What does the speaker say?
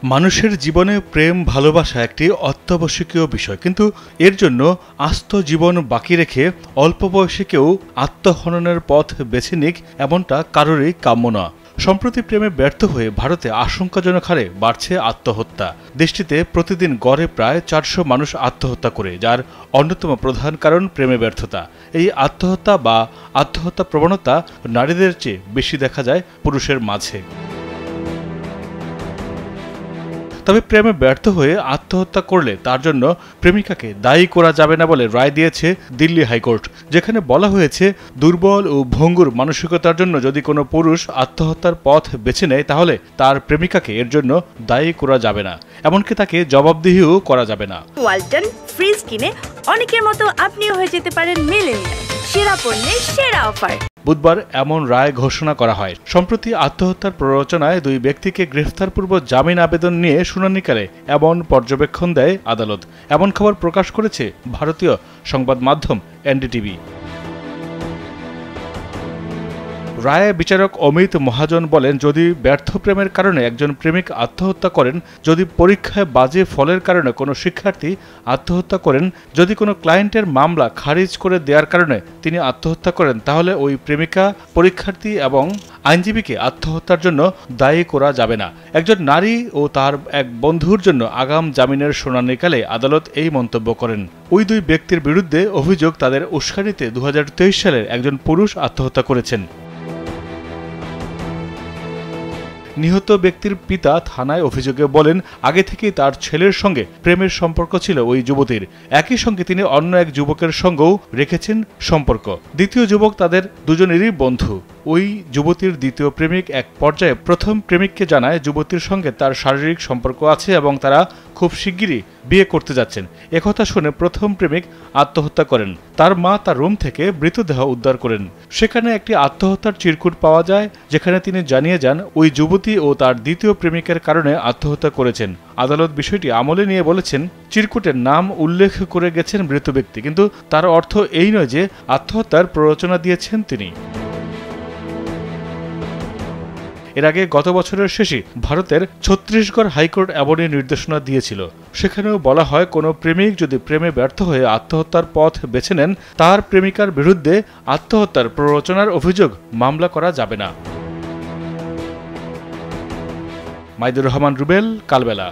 মানুষের জীবনে প্রেম ভালোবাসা একটি অত্যাবশ্যকীয় বিষয়, কিন্তু এর জন্য আস্ত জীবন বাকি রেখে অল্প বয়সে কেউ আত্মহননের পথ বেছে নিক এমনটা কারোরই কাম্য নয়। সম্প্রতি প্রেমে ব্যর্থ হয়ে ভারতে আশঙ্কাজনক হারে বাড়ছে আত্মহত্যা। দেশটিতে প্রতিদিন গড়ে প্রায় 400 মানুষ আত্মহত্যা করে, যার অন্যতম প্রধান কারণ প্রেমে ব্যর্থতা। এই আত্মহত্যা বা আত্মহত্যা প্রবণতা নারীদের চেয়ে বেশি দেখা যায় পুরুষের মাঝে। তবে প্রেমে ব্যর্থ হয়ে আত্মহত্যা করলে তার জন্য প্রেমিকাকে দায়ী করা যাবে না বলে রায় দিয়েছে দিল্লি হাইকোর্ট, যেখানে বলা হয়েছে দুর্বল ও ভঙ্গুর মানসিকতার জন্য যদি কোনো পুরুষ আত্মহত্যার পথ বেছে নেয় তাহলে তার প্রেমিকাকে এর জন্য দায়ী করা যাবে না, এমনকি তাকে জবাবদিহিও করা যাবে না। ওয়ালটন ফ্রিজ কিনে অনেকের মতো আপনিও হয়ে যেতে পারেন মিলেনিয়াল। সেরা পণ্যের সেরা অফার। বুধবার এমন রায় ঘোষণা করা হয়। সম্প্রতি আত্মহত্যার প্ররোচনায় দুই ব্যক্তিকে গ্রেফতারপূর্ব জামিন আবেদন নিয়ে শুনানিকালে এমন পর্যবেক্ষণ দেয় আদালত। এমন খবর প্রকাশ করেছে ভারতীয় সংবাদ মাধ্যম এনডিটিভি। রায়ে বিচারক অমিত মহাজন বলেন, যদি ব্যর্থ প্রেমের কারণে একজন প্রেমিক আত্মহত্যা করেন, যদি পরীক্ষায় বাজে ফলের কারণে কোনো শিক্ষার্থী আত্মহত্যা করেন, যদি কোনো ক্লায়েন্টের মামলা খারিজ করে দেওয়ার কারণে তিনি আত্মহত্যা করেন, তাহলে ওই প্রেমিকা, পরীক্ষার্থী এবং আইনজীবীকে আত্মহত্যার জন্য দায়ী করা যাবে না। একজন নারী ও তার এক বন্ধুর জন্য আগাম জামিনের শুনানিকালে আদালত এই মন্তব্য করেন। ওই দুই ব্যক্তির বিরুদ্ধে অভিযোগ তাদের উস্কানিতে 2023 সালের একজন পুরুষ আত্মহত্যা করেছেন। নিহত ব্যক্তির পিতা থানায় অভিযোগে বলেন, আগে থেকেই তার ছেলের সঙ্গে প্রেমের সম্পর্ক ছিল ওই যুবতীর। একই সঙ্গে তিনি অন্য এক যুবকের সঙ্গেও রেখেছেন সম্পর্ক। দ্বিতীয় যুবক তাদের দুজনেরই বন্ধু। ওই যুবতীর দ্বিতীয় প্রেমিক এক পর্যায়ে প্রথম প্রেমিককে জানায় যুবতীর সঙ্গে তার শারীরিক সম্পর্ক আছে এবং তারা খুব শিগগিরই বিয়ে করতে যাচ্ছেন। একথা শুনে প্রথম প্রেমিক আত্মহত্যা করেন। তার মা তার রুম থেকে মৃতদেহ উদ্ধার করেন। সেখানে একটি আত্মহত্যার চিরকুট পাওয়া যায়, যেখানে তিনি জানিয়ে যান ওই যুবতী ও তার দ্বিতীয় প্রেমিকের কারণে আত্মহত্যা করেছেন। আদালত বিষয়টি আমলে নিয়ে বলেছেন, চিরকুটের নাম উল্লেখ করে গেছেন মৃত ব্যক্তি, কিন্তু তার অর্থ এই নয় যে আত্মহত্যার প্ররোচনা দিয়েছেন তিনি। এর আগে গত বছরের শেষে ভারতের ছত্তিশগড় হাইকোর্ট এমনই নির্দেশনা দিয়েছিল। সেখানেও বলা হয়, কোনো প্রেমিক যদি প্রেমে ব্যর্থ হয়ে আত্মহত্যার পথ বেছে নেন, তার প্রেমিকার বিরুদ্ধে আত্মহত্যার প্ররোচনার অভিযোগ মামলা করা যাবে না। মাইদুর রহমান রুবেল, কালবেলা।